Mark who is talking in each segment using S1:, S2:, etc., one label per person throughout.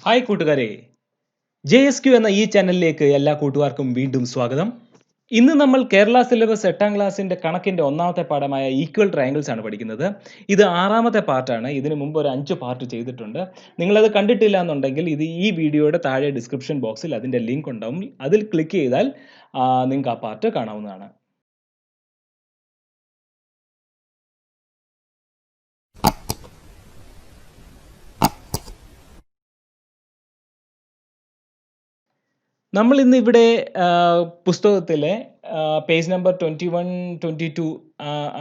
S1: Hi കൂട്ടുകാരെ, JSQ എന്ന ഈ ചാനലിലേക്ക് എല്ലാ കൂട്ടുകാർക്കും വീണ്ടും സ്വാഗതം. ഇന്ന് നമ്മൾ കേരള സിലബസ് 8ാം ക്ലാസ്സിന്റെ കണക്കിന്റെ ഒന്നാമത്തെ പാഠമായ ഈക്വൽ ട്രയാങ്കിൾസ് ആണ് പഠിക്കുന്നത്. ഇത് 6ാമത്തെ പാർട്ടാണ്. ഇതിനു മുമ്പ് ഒരു 5 പാർട്ട് ചെയ്തിട്ടുണ്ട്. നിങ്ങളത് കണ്ടിട്ടില്ല എന്നുണ്ടെങ്കിൽ ഈ വീഡിയോയുടെ താഴെ ഡിസ്ക്രിപ്ഷൻ ബോക്സിൽ അതിന്റെ ലിങ്ക് ഉണ്ടാവും. അതിൽ ക്ലിക്ക് ചെയ്താൽ നിങ്ങൾക്ക് ആ പാർട്ട് കാണാവുന്നതാണ്. നമ്മൾ ഇന്ന് ഇവിടെ പുസ്തകത്തിലെ പേജ് നമ്പർ 21, 22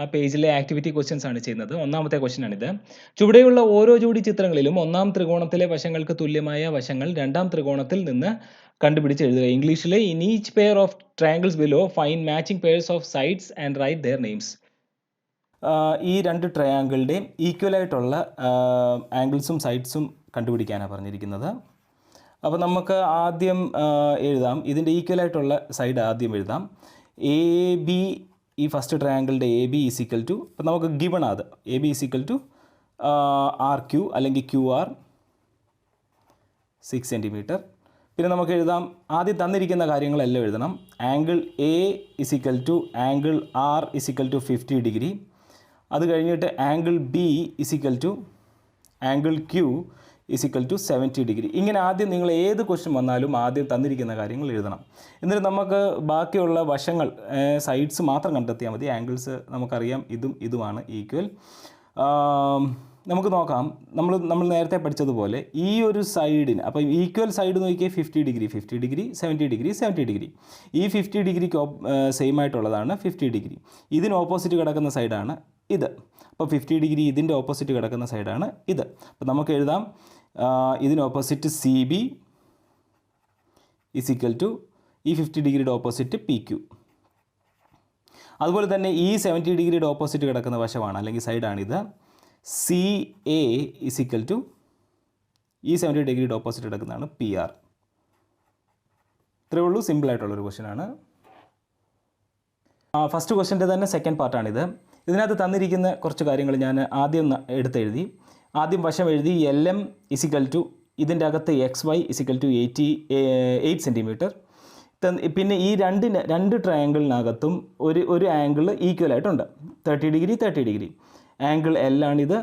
S1: ആ പേജിലെ ആക്ടിവിറ്റി ക്വസ്റ്റ്യൻസ് ആണ് ചെയ്യുന്നത്. ഒന്നാമത്തെ ക്വസ്റ്റ്യൻ ആണിത്. ചുവടെയുള്ള ഓരോ ജോഡി ചിത്രങ്ങളിലും ഒന്നാം ത്രികോണത്തിലെ വശങ്ങൾക്ക് തുല്യമായ വശങ്ങൾ രണ്ടാം ത്രികോണത്തിൽ നിന്ന് കണ്ടുപിടിച്ച് എഴുതുക. ഇംഗ്ലീഷിലെ in each pair of triangles below find matching pairs of sides and write their names. ഈ രണ്ട് ട്രയാങ്കിളുടെയും ഈക്വൽ ആയിട്ടുള്ള ആംഗിൾസും സൈഡ്സും കണ്ടുപിടിക്കാനാണ് പറഞ്ഞിരിക്കുന്നത്. അപ്പോൾ നമുക്ക് ആദ്യം എഴുതാം. ഇതിൻ്റെ ഈക്വൽ ആയിട്ടുള്ള സൈഡ് ആദ്യം എഴുതാം. AB, ഈ ഫസ്റ്റ് ട്രയാങ്കിളിൻ്റെ AB ഈസ് ഈക്വൽ ടു, അപ്പോൾ നമുക്ക് ഗിവൺ അത് AB is equal to RQ അല്ലെങ്കിൽ QR 6 സെൻറ്റിമീറ്റർ. പിന്നെ നമുക്ക് എഴുതാം, ആദ്യം തന്നിരിക്കുന്ന കാര്യങ്ങളെല്ലാം എഴുതണം. Angle A is equal to angle R is equal to 50 degree. അത് കഴിഞ്ഞിട്ട് angle B is equal to angle Q is equal to 70 degree. ഇങ്ങനെ ആദ്യം നിങ്ങൾ ഏത് ക്വസ്റ്റ്യൻ വന്നാലും ആദ്യം തന്നിരിക്കുന്ന കാര്യങ്ങൾ എഴുതണം. എന്നിട്ട് നമുക്ക് ബാക്കിയുള്ള വശങ്ങൾ സൈഡ്സ് മാത്രം കണ്ടെത്തിയാൽ മതി. ആംഗിൾസ് നമുക്കറിയാം, ഇതുമാണ് ഈക്വൽ. നമുക്ക് നോക്കാം, നമ്മൾ നേരത്തെ പഠിച്ചതുപോലെ ഈ ഒരു സൈഡിന്, അപ്പോൾ ഈക്വൽ സൈഡ് നോക്കിയാൽ 50 ഡിഗ്രി 50 ഡിഗ്രി 70 ഡിഗ്രി 70 ഡിഗ്രി. ഈ 50 ഡിഗ്രിക്ക് സെയിം ആയിട്ടുള്ളതാണ് 50 ഡിഗ്രി. ഇതിന് ഓപ്പോസിറ്റ് കിടക്കുന്ന സൈഡാണ് ഇത്. അപ്പോൾ 50 ഡിഗ്രി ഇതിൻ്റെ ഓപ്പോസിറ്റ് കിടക്കുന്ന സൈഡാണ് ഇത്. അപ്പോൾ നമുക്ക് എഴുതാം, ഇതിന് opposite CB is equal to ഈ 50 ഡിഗ്രിയുടെ ഓപ്പോസിറ്റ് PQ. അതുപോലെ തന്നെ ഈ 70 ഡിഗ്രിയുടെ ഓപ്പോസിറ്റ് കിടക്കുന്ന വശമാണ് അല്ലെങ്കിൽ സൈഡാണിത്. CA ഈസ് ഈക്വൽ ടു ഈ 70 ഡിഗ്രിയുടെ ഓപ്പോസിറ്റ് കിടക്കുന്നതാണ് PR. ഇത്രയേ ഉള്ളൂ, സിമ്പിളായിട്ടുള്ളൊരു ക്വസ്റ്റ്യനാണ്. ഫസ്റ്റ് ക്വസ്റ്റ്യൻ്റെ തന്നെ സെക്കൻഡ് പാർട്ടാണിത്. ഇതിനകത്ത് തന്നിരിക്കുന്ന കുറച്ച് കാര്യങ്ങൾ ഞാൻ ആദ്യം എടുത്തെഴുതി. ആദ്യം വശം എഴുതി. LM ഈസ് ഈക്വൽ ടു ഇതിൻ്റെ അകത്ത് XY is equal to 8 centimetre. പിന്നെ ഈ രണ്ട് ട്രയാങ്കിളിനകത്തും ഒരു ആംഗിൾ ഈക്വൽ ആയിട്ടുണ്ട്, 30 ഡിഗ്രി 30 ഡിഗ്രി. ആംഗിൾ L ആണിത്,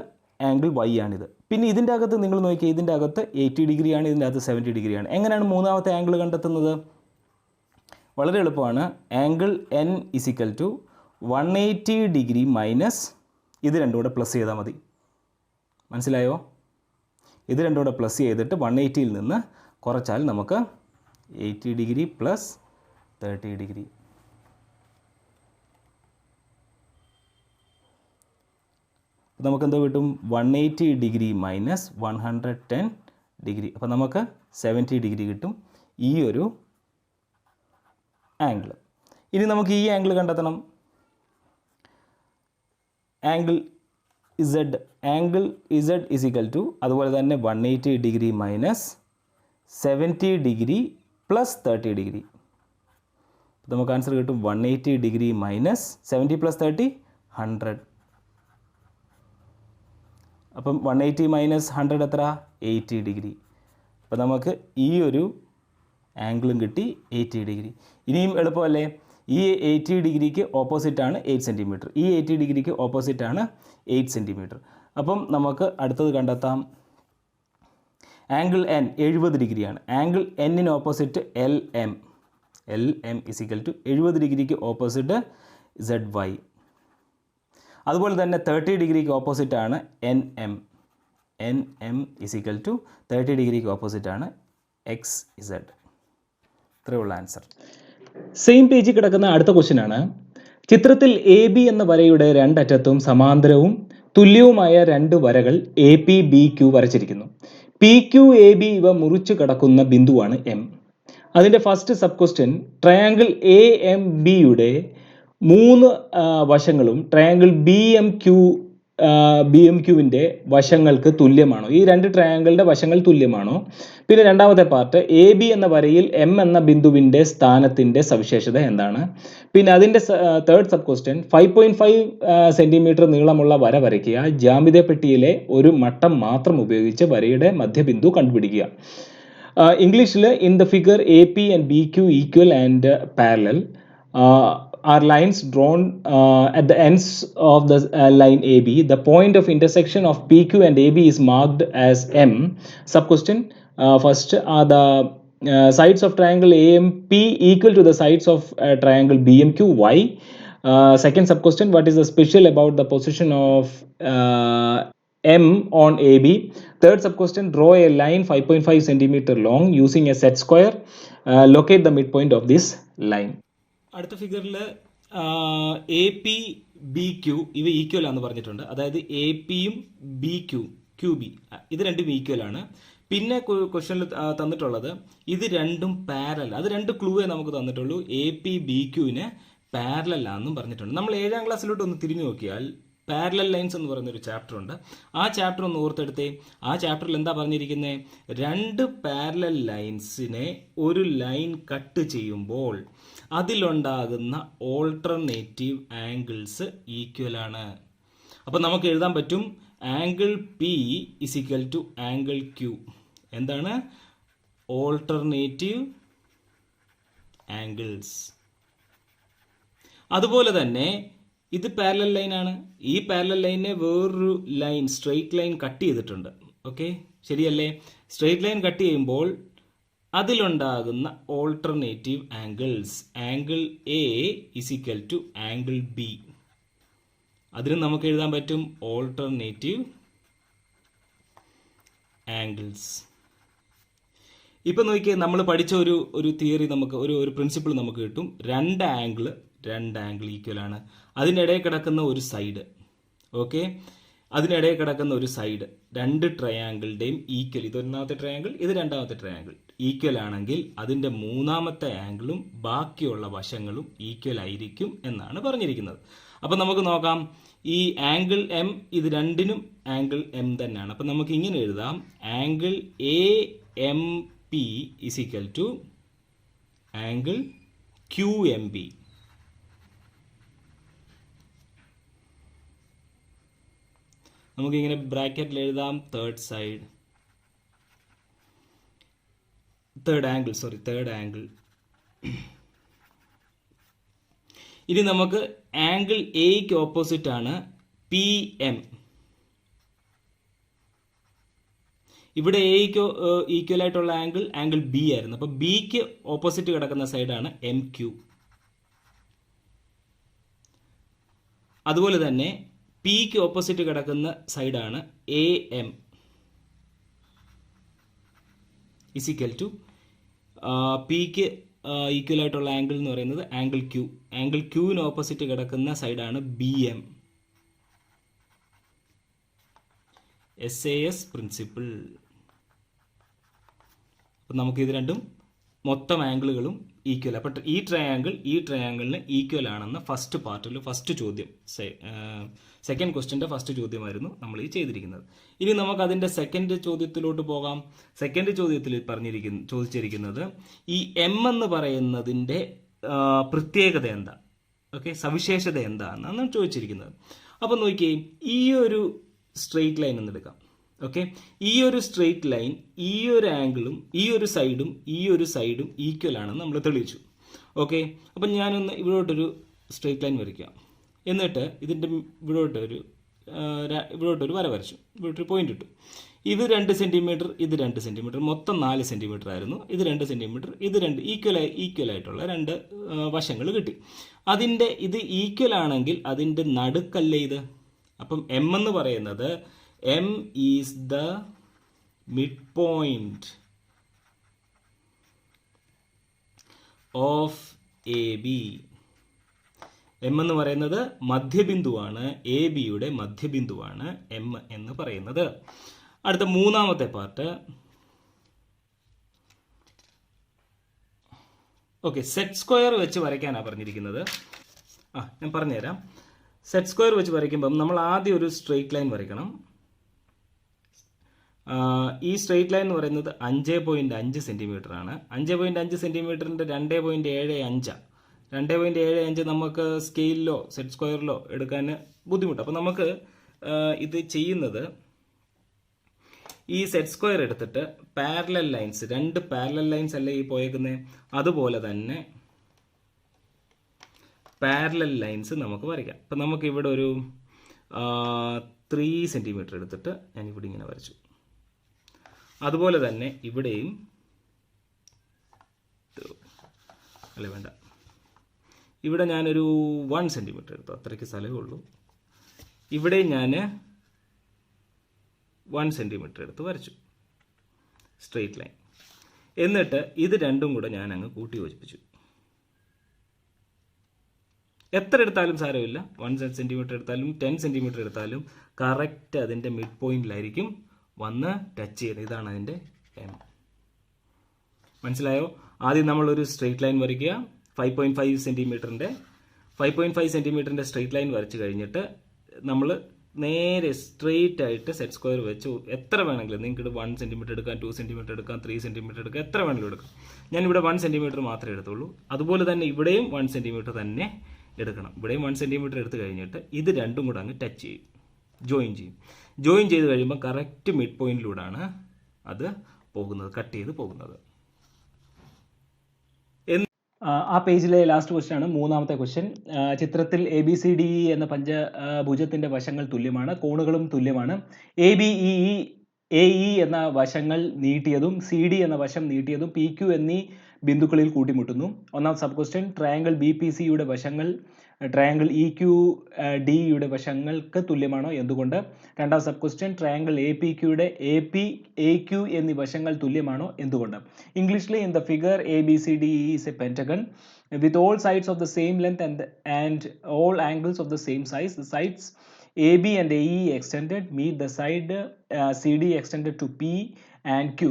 S1: ആംഗിൾ Y ആണിത്. പിന്നെ ഇതിൻ്റെ അകത്ത് നിങ്ങൾ നോക്കിയാൽ ഇതിൻ്റെ അകത്ത് 80 ഡിഗ്രിയാണ്, ഇതിൻ്റെ അകത്ത് 70 ഡിഗ്രിയാണ്. എങ്ങനെയാണ് മൂന്നാമത്തെ ആംഗിൾ കണ്ടെത്തുന്നത്? വളരെ എളുപ്പമാണ്. Angle N is equal to 180 degree minus ഇത് രണ്ടും കൂടെ പ്ലസ് ചെയ്താൽ മതി. മനസ്സിലായോ? ഇത് രണ്ടും കൂടെ പ്ലസ് ചെയ്തിട്ട് 180ൽ നിന്ന് കുറച്ചാൽ നമുക്ക് 80 ഡിഗ്രി പ്ലസ് 30 ഡിഗ്രി. നമുക്കെന്തോ കിട്ടും? 180 ഡിഗ്രി മൈനസ് 110 ഡിഗ്രി. അപ്പോൾ നമുക്ക് 70 ഡിഗ്രി കിട്ടും ഈ ഒരു ആംഗിൾ. ഇനി നമുക്ക് ഈ ആംഗിൾ കണ്ടെത്തണം. Angle Z is equal to അതുപോലെ തന്നെ 180 degree minus 70 degree plus 30 degree. നമുക്ക് ആൻസർ കിട്ടും 180 ഡിഗ്രി മൈനസ് 70 പ്ലസ് 30 100. അപ്പം 180 മൈനസ് 100 എത്ര? 80 ഡിഗ്രി. അപ്പോൾ നമുക്ക് ഈ ഒരു ആംഗിളും കിട്ടി 80 ഡിഗ്രി. ഇനിയും എളുപ്പമല്ലേ? ഈ 80 ഡിഗ്രിക്ക് ഓപ്പോസിറ്റാണ് 8 സെൻറ്റിമീറ്റർ. ഈ 80 ഡിഗ്രിക്ക് ഓപ്പോസിറ്റാണ് 8 സെൻറ്റിമീറ്റർ. അപ്പം നമുക്ക് അടുത്തത് കണ്ടെത്താം. ആംഗിൾ N 70 ഡിഗ്രിയാണ്. ആംഗിൾ Nന് opposite LM is equal to 70 ഡിഗ്രിക്ക് ഓപ്പോസിറ്റ് ZY. അതുപോലെ തന്നെ 30 ഡിഗ്രിക്ക് ഓപ്പോസിറ്റാണ് NM ഈസ് ഈക്വൽ ടു 30 ഡിഗ്രിക്ക് ഓപ്പോസിറ്റാണ് XZ. ഇത്രയുള്ള ആൻസർ. സെയിം പേജിൽ കിടക്കുന്ന അടുത്ത ക്വസ്റ്റ്യൻ ആണ്. ചിത്രത്തിൽ AB എന്ന വരയുടെ രണ്ടറ്റത്തും സമാന്തരവും തുല്യവുമായ രണ്ട് വരകൾ APBQ വരച്ചിരിക്കുന്നു. PQAB ഇവ മുറിച്ചു കടക്കുന്ന ബിന്ദുവാണ് M. അതിൻ്റെ ഫസ്റ്റ് സബ് ക്വസ്റ്റ്യൻ, ട്രയാങ്കിൾ AMBയുടെ 3 വശങ്ങളും ട്രയാങ്കിൾ BMQ ബി എം ക്യൂവിൻ്റെ വശങ്ങൾക്ക് തുല്യമാണോ, ഈ രണ്ട് ട്രയാങ്കിളുടെ വശങ്ങൾ തുല്യമാണോ. പിന്നെ രണ്ടാമത്തെ പാർട്ട്, എ ബി എന്ന വരയിൽ എം എന്ന ബിന്ദുവിൻ്റെ സ്ഥാനത്തിൻ്റെ സവിശേഷത എന്താണ്. പിന്നെ അതിൻ്റെ തേർഡ് സബ് ക്വസ്റ്റ്യൻ, 5.5 സെൻറ്റിമീറ്റർ നീളമുള്ള വര വരയ്ക്കുക. ജ്യാമിതി പെട്ടിയിലെ ഒരു മട്ടം മാത്രം ഉപയോഗിച്ച് വരയുടെ മധ്യബിന്ദു കണ്ടുപിടിക്കുക. ഇംഗ്ലീഷിൽ, in the figure A P and B Q equal and parallel are lines drawn at the ends of the line AB. The point of intersection of PQ and AB is marked as M. Sub question, first, are the sides of triangle AMP equal to the sides of triangle BMQY? Second sub question, what is the special about the position of M on AB? Third sub question, draw a line 5.5 centimeter long using a set square. Locate the midpoint of this line. അടുത്ത ഫിഗറിൽ A P B Q ഇവ equal ആണെന്ന് പറഞ്ഞിട്ടുണ്ട്. അതായത് A പിയും B Q B ഇത് രണ്ടും equal ആണ്. പിന്നെ ക്വസ്റ്റ്യനിൽ തന്നിട്ടുള്ളത് ഇത് രണ്ടും പാരലൽ, അത് രണ്ട് ക്ലൂവേ നമുക്ക് തന്നിട്ടുള്ളൂ. എ പി ബി ക്യുവിന് പാരലൽ ആണെന്നും പറഞ്ഞിട്ടുണ്ട്. നമ്മൾ 7ാം ക്ലാസ്സിലോട്ട് ഒന്ന് തിരിഞ്ഞു നോക്കിയാൽ പാരലൽ ലൈൻസ് എന്ന് പറയുന്നൊരു ചാപ്റ്റർ ഉണ്ട്. ആ ചാപ്റ്റർ ഒന്ന് ഓർത്തെടുത്തേ. ആ ചാപ്റ്ററിൽ എന്താ പറഞ്ഞിരിക്കുന്നത്, രണ്ട് പാരലൽ ലൈൻസിനെ ഒരു ലൈൻ കട്ട് ചെയ്യുമ്പോൾ അതിലുണ്ടാകുന്ന ഓൾട്ടർനേറ്റീവ് ആംഗിൾസ് ഈക്വൽ ആണ്. അപ്പം നമുക്ക് എഴുതാൻ പറ്റും angle P is equal to angle Q. എന്താണ് ഓൾട്ടർനേറ്റീവ് ആംഗിൾസ്. അതുപോലെ തന്നെ ഇത് പാരലൽ ലൈനാണ്. ഈ പാരലൽ ലൈനെ വേറൊരു ലൈൻ സ്ട്രെയിറ്റ് ലൈൻ കട്ട് ചെയ്തിട്ടുണ്ട്. ഓക്കെ, ശരിയല്ലേ? സ്ട്രെയിറ്റ് ലൈൻ കട്ട് ചെയ്യുമ്പോൾ അതിലുണ്ടാകുന്ന alternative angles, angle A is equal to angle B. അതിന് നമുക്ക് എഴുതാൻ പറ്റും ഓൾട്ടർനേറ്റീവ് ആംഗിൾസ്. ഇപ്പം നോക്കിയാൽ നമ്മൾ പഠിച്ച ഒരു തിയറി, നമുക്ക് ഒരു പ്രിൻസിപ്പിൾ നമുക്ക് കിട്ടും. രണ്ട് ആംഗിൾ ഈക്വൽ ആണ്. അതിനിടയിൽ കിടക്കുന്ന ഒരു സൈഡ്, ഓക്കെ, അതിനിടയിൽ കിടക്കുന്ന ഒരു സൈഡ് രണ്ട് ട്രയാങ്കിളുടെയും ഈക്വൽ, ഇത് ഒന്നാമത്തെ ട്രയാങ്കിൾ, ഇത് രണ്ടാമത്തെ ട്രയാങ്കിൾ ഈക്വൽ ആണെങ്കിൽ അതിൻ്റെ മൂന്നാമത്തെ ആംഗിളും ബാക്കിയുള്ള വശങ്ങളും ഈക്വൽ ആയിരിക്കും എന്നാണ് പറഞ്ഞിരിക്കുന്നത്. അപ്പം നമുക്ക് നോക്കാം, ഈ ആംഗിൾ എം ഇത് രണ്ടിനും ആംഗിൾ എം തന്നെയാണ്. അപ്പം നമുക്ക് ഇങ്ങനെ എഴുതാം, angle A M P is equal to angle Q M P. നമുക്കിങ്ങനെ ബ്രാക്കറ്റിൽ എഴുതാം തേർഡ് ആംഗിൾ. ഇനി നമുക്ക് ആംഗിൾ എക്ക് ഓപ്പോസിറ്റ് ആണ് പി എം. ഇവിടെ എക്ക് ഈക്വൽ ആയിട്ടുള്ള ആംഗിൾ ബി ആയിരുന്നു. അപ്പോൾ ബിക്ക് ഓപ്പോസിറ്റ് കിടക്കുന്ന സൈഡാണ് എം ക്യു. അതുപോലെ തന്നെ പിക്ക് ഓപ്പോസിറ്റ് കിടക്കുന്ന സൈഡാണ് A M is equal to പിക്ക് ഈക്വൽ ആയിട്ടുള്ള ആംഗിൾ എന്ന് പറയുന്നത് ആംഗിൾ ക്യൂ. ആംഗിൾ ക്യൂവിന് ഓപ്പോസിറ്റ് കിടക്കുന്ന സൈഡാണ് ബി എം. SAS principle. അപ്പം നമുക്ക് ഇത് രണ്ടും മൊത്തം ആംഗിളുകളും ഈക്വൽ. അപ്പം ഈ ട്രയാങ്കിളിന് ഈക്വൽ ആണെന്ന് ഫസ്റ്റ് പാർട്ടിൽ ഫസ്റ്റ് ചോദ്യം, സെക്കൻഡ് ക്വസ്റ്റ്യൻ്റെ ഫസ്റ്റ് ചോദ്യമായിരുന്നു നമ്മൾ ഈ ചെയ്തിരിക്കുന്നത്. ഇനി നമുക്ക് അതിൻ്റെ സെക്കൻഡ് ചോദ്യത്തിലോട്ട് പോകാം. സെക്കൻഡ് ചോദ്യത്തിൽ ചോദിച്ചിരിക്കുന്നത് ഈ എം എന്ന് പറയുന്നതിൻ്റെ പ്രത്യേകത എന്താ, ഓക്കെ, സവിശേഷത എന്താണെന്നാണ് ചോദിച്ചിരിക്കുന്നത്. അപ്പം നോക്കിയേ, ഈ ഒരു സ്ട്രെയിറ്റ് ലൈൻ എന്ന് എടുക്കാം. ഓക്കെ, ഈ ഒരു സ്ട്രെയിറ്റ് ലൈൻ ഈ ഒരു ആംഗിളും ഈ ഒരു സൈഡും ഈക്വൽ ആണെന്ന് നമ്മൾ തെളിയിച്ചു. ഓക്കെ, അപ്പം ഞാനൊന്ന് ഇവിടോട്ടൊരു സ്ട്രെയിറ്റ് ലൈൻ വരയ്ക്കാം. എന്നിട്ട് ഇതിൻ്റെ ഇവിടോട്ടൊരു വര വരച്ചു, ഇവിടോട്ടൊരു പോയിന്റ് ഇട്ടു. ഇത് 2 സെൻറ്റിമീറ്റർ, ഇത് 2 സെൻറ്റിമീറ്റർ, മൊത്തം 4 സെൻറ്റിമീറ്റർ ആയിരുന്നു. ഇത് 2 സെൻറ്റിമീറ്റർ, ഇത് 2 ഈക്വൽ ആയിട്ടുള്ള 2 വശങ്ങൾ കിട്ടി. ഇത് ഈക്വൽ ആണെങ്കിൽ അതിൻ്റെ നടുക്കല്ലേ ഇത്. അപ്പം എം എന്ന് പറയുന്നത് M is the midpoint of AB. M എന്ന് പറയുന്നത് മധ്യബിന്ദുവാണ്, എ ബിയുടെ മധ്യബിന്ദുവാണ് M എന്ന് പറയുന്നത്. അടുത്ത മൂന്നാമത്തെ പാർട്ട്, ഓക്കെ, സെറ്റ് സ്ക്വയർ വെച്ച് വരയ്ക്കാനാണ് പറഞ്ഞിരിക്കുന്നത്. ഞാൻ പറഞ്ഞുതരാം. സെറ്റ് സ്ക്വയർ വെച്ച് വരയ്ക്കുമ്പം നമ്മൾ ആദ്യം ഒരു സ്ട്രെയിറ്റ് ലൈൻ വരയ്ക്കണം. ഈ സ്ട്രെയിറ്റ് ലൈൻ എന്ന് പറയുന്നത് 5.5 സെൻറ്റിമീറ്റർ ആണ്. 5.5 സെൻറ്റിമീറ്ററിൻ്റെ 2.75 2.75 നമുക്ക് സ്കെയിലിലോ സെറ്റ് സ്ക്വയറിലോ എടുക്കാൻ ബുദ്ധിമുട്ട്. അപ്പോൾ നമുക്ക് ഇത് ചെയ്യുന്നത്, ഈ സെറ്റ് സ്ക്വയർ എടുത്തിട്ട് പാരലൽ ലൈൻസ്, 2 പാരലൽ ലൈൻസ് അല്ലേ ഈ പോയേക്കുന്നത്, അതുപോലെ തന്നെ പാരലൽ ലൈൻസ് നമുക്ക് വരയ്ക്കാം. അപ്പം നമുക്ക് ഇവിടെ ഒരു 3 സെൻറ്റിമീറ്റർ എടുത്തിട്ട് ഞാനിവിടെ ഇങ്ങനെ വരച്ചു. അതുപോലെ തന്നെ ഇവിടെയും അല്ലേ വേണ്ട, ഇവിടെ ഞാനൊരു 1 സെൻറ്റിമീറ്റർ എടുത്തു, അത്രയ്ക്ക് സ്ഥലമേ ഉള്ളൂ. ഇവിടെ ഞാൻ 1 സെൻറ്റിമീറ്റർ എടുത്ത് വരച്ചു സ്ട്രെയിറ്റ് ലൈൻ. എന്നിട്ട് ഇത് രണ്ടും കൂടെ ഞാൻ അങ്ങ് കൂട്ടി യോജിപ്പിച്ചു. എത്ര എടുത്താലും സാരമില്ല, 1 സെൻറ്റിമീറ്റർ എടുത്താലും 10 സെൻറ്റിമീറ്റർ എടുത്താലും കറക്റ്റ് അതിൻ്റെ മിഡ് പോയിന്റിലായിരിക്കും വന്ന് ടച്ച് ചെയ്യുന്നത്. ഇതാണ് അതിൻ്റെ എം. മനസ്സിലായോ? ആദ്യം നമ്മളൊരു സ്ട്രെയിറ്റ് ലൈൻ വരയ്ക്കുക. 5.5 സെൻറ്റിമീറ്ററിൻ്റെ സ്ട്രെയിറ്റ് ലൈൻ വരച്ച് കഴിഞ്ഞിട്ട് നമ്മൾ നേരെ സ്ട്രെയിറ്റ് ആയിട്ട് സെറ്റ് സ്ക്വയർ വെച്ച് എത്ര വേണമെങ്കിലും, നിങ്ങൾക്ക് 1 സെൻറ്റിമീറ്റർ എടുക്കാം, 2 സെൻറ്റിമീറ്റർ എടുക്കാം, 3 സെൻറ്റിമീറ്റർ എടുക്കാം, എത്ര വേണമെങ്കിലും എടുക്കാം. ഞാനിവിടെ 1 സെൻറ്റിമീറ്റർ മാത്രമേ എടുത്തുള്ളൂ. അതുപോലെ തന്നെ ഇവിടെയും 1 സെൻറ്റിമീറ്റർ തന്നെ എടുക്കണം. ഇവിടെയും 1 സെൻറ്റിമീറ്റർ എടുത്ത് കഴിഞ്ഞിട്ട് ഇത് രണ്ടും കൂടെ അങ്ങ് ടച്ച് ചെയ്യും, ജോയിൻ ചെയ്യും. ജോയിൻ ചെയ്ത് കഴിയുമ്പോൾ കറക്റ്റ് മിഡ് പോയിന്റിലൂടെയാണ് അത് പോകുന്നത്, കട്ട് ചെയ്ത് പോകുന്നത്. ആ പേജിലെ ലാസ്റ്റ് ക്വസ്റ്റ്യൻ ആണ്, മൂന്നാമത്തെ ക്വസ്റ്റ്യൻ. ചിത്രത്തിൽ ABCDE എന്ന പഞ്ചഭുജത്തിന്റെ വശങ്ങൾ തുല്യമാണ്, കോണുകളും തുല്യമാണ്. AE എന്ന വശങ്ങൾ നീട്ടിയതും CD എന്ന വശം നീട്ടിയതും PQ എന്നീ ബിന്ദുക്കളിൽ കൂട്ടിമുട്ടുന്നു. ഒന്നാം സബ് ക്വസ്റ്റ്യൻ, ട്രയാങ്കിൾ BPCയുടെ വശങ്ങൾ ട്രയാങ്കിൾ EQD വശങ്ങൾക്ക് തുല്യമാണോ, എന്തുകൊണ്ട്? രണ്ടാം സബ് ക്വസ്റ്റ്യൻ, ട്രയാങ്കിൾ APQയുടെ AQ എന്നീ വശങ്ങൾ തുല്യമാണോ, എന്തുകൊണ്ട്? ഇംഗ്ലീഷിൽ, in the figure ABCDE is a pentagon with all sides of the same length and all angles of the same size. The sides AB and AE extended meet the side CD extended to P and Q.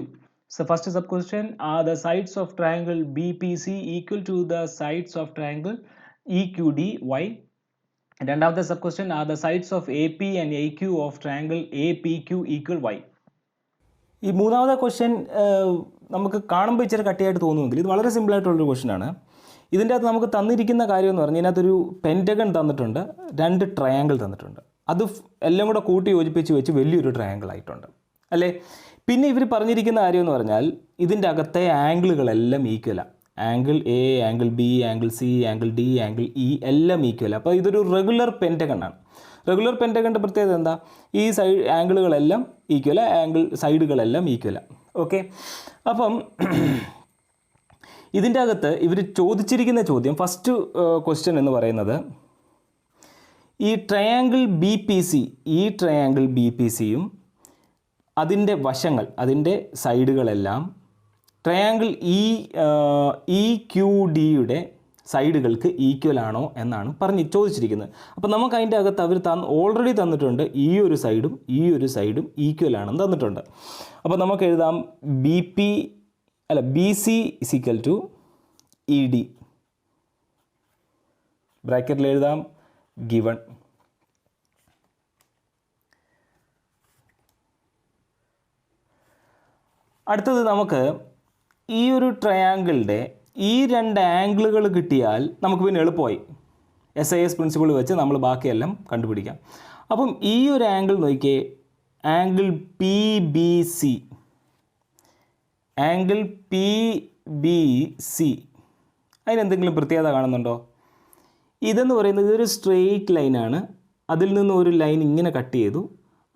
S1: So first sub question, are the sides of triangle BPC equal to the sides of triangle EQD? Why? രണ്ടാമത്തെ sub question, are the sides of AP and AQ of triangle APQ equal? Why? ഈ മൂന്നാമത്തെ question നമുക്ക് കാണുമ്പോൾ ഇച്ചിരി കട്ടിയായിട്ട് തോന്നുമെങ്കിൽ ഇത് വളരെ സിമ്പിളായിട്ടുള്ളൊരു ക്വസ്റ്റ്യൻ ആണ്. ഇതിൻ്റെ അകത്ത് നമുക്ക് തന്നിരിക്കുന്ന കാര്യം എന്ന് പറഞ്ഞാൽ, ഇതിനകത്തൊരു പെൻറ്റഗൺ തന്നിട്ടുണ്ട്, 2 ട്രയാങ്കിൾ തന്നിട്ടുണ്ട്. അത് എല്ലാം കൂടെ കൂട്ടി യോജിപ്പിച്ച് വെച്ച് വലിയൊരു ട്രയാങ്കിൾ ആയിട്ടുണ്ട് അല്ലേ. പിന്നെ ഇവർ പറഞ്ഞിരിക്കുന്ന കാര്യം എന്ന് പറഞ്ഞാൽ, ഇതിൻ്റെ അകത്തെ ആംഗിളുകളെല്ലാം ഈക്വലാണ്. Angle A, angle B, angle C, angle D, angle E എല്ലാം ഈക്വലാണ്. അപ്പോൾ ഇതൊരു റെഗുലർ പെൻറ്റഗൺ ആണ്. റെഗുലർ പെൻറ്റഗണിൻ്റെ പ്രത്യേകത എന്താ? ഈ ആംഗിളുകളെല്ലാം ഈക്വലാണ്, സൈഡുകളെല്ലാം ഈക്വലാണ്. ഓക്കെ, അപ്പം ഇതിൻ്റെ അകത്ത് ഇവർ ചോദിച്ചിരിക്കുന്ന ചോദ്യം, ഫസ്റ്റ് ക്വസ്റ്റ്യൻ എന്ന് പറയുന്നത്, ഈ ട്രയാങ്കിൾ BPCയും അതിൻ്റെ വശങ്ങൾ, അതിൻ്റെ സൈഡുകളെല്ലാം ട്രയാങ്കിൾ EQDയുടെ സൈഡുകൾക്ക് ഈക്വൽ ആണോ എന്നാണ് ചോദിച്ചിരിക്കുന്നത്. അപ്പോൾ നമുക്ക് അതിൻ്റെ അകത്ത് അവർ ഓൾറെഡി തന്നിട്ടുണ്ട്, ഈ ഒരു സൈഡും ഈക്വൽ ആണെന്ന് തന്നിട്ടുണ്ട്. അപ്പോൾ നമുക്ക് എഴുതാം BC = ED, ബ്രാക്കറ്റിൽ എഴുതാം ഗിവൺ. അടുത്തത് നമുക്ക് ഈ ഒരു ട്രയാങ്കിളിൻ്റെ ഈ 2 ആംഗിളുകൾ കിട്ടിയാൽ നമുക്ക് പിന്നെ എളുപ്പമായി SIS പ്രിൻസിപ്പിൾ വെച്ച് നമ്മൾ ബാക്കിയെല്ലാം കണ്ടുപിടിക്കാം. അപ്പം ഈ ഒരു ആംഗിൾ നോക്കിയേ, ആംഗിൾ PBC, അതിനെന്തെങ്കിലും പ്രത്യേകത കാണുന്നുണ്ടോ? ഇതെന്ന് പറയുന്നത് ഇതൊരു സ്ട്രെയിറ്റ് ലൈനാണ്. അതിൽ നിന്ന് ഒരു ലൈൻ ഇങ്ങനെ കട്ട് ചെയ്തു,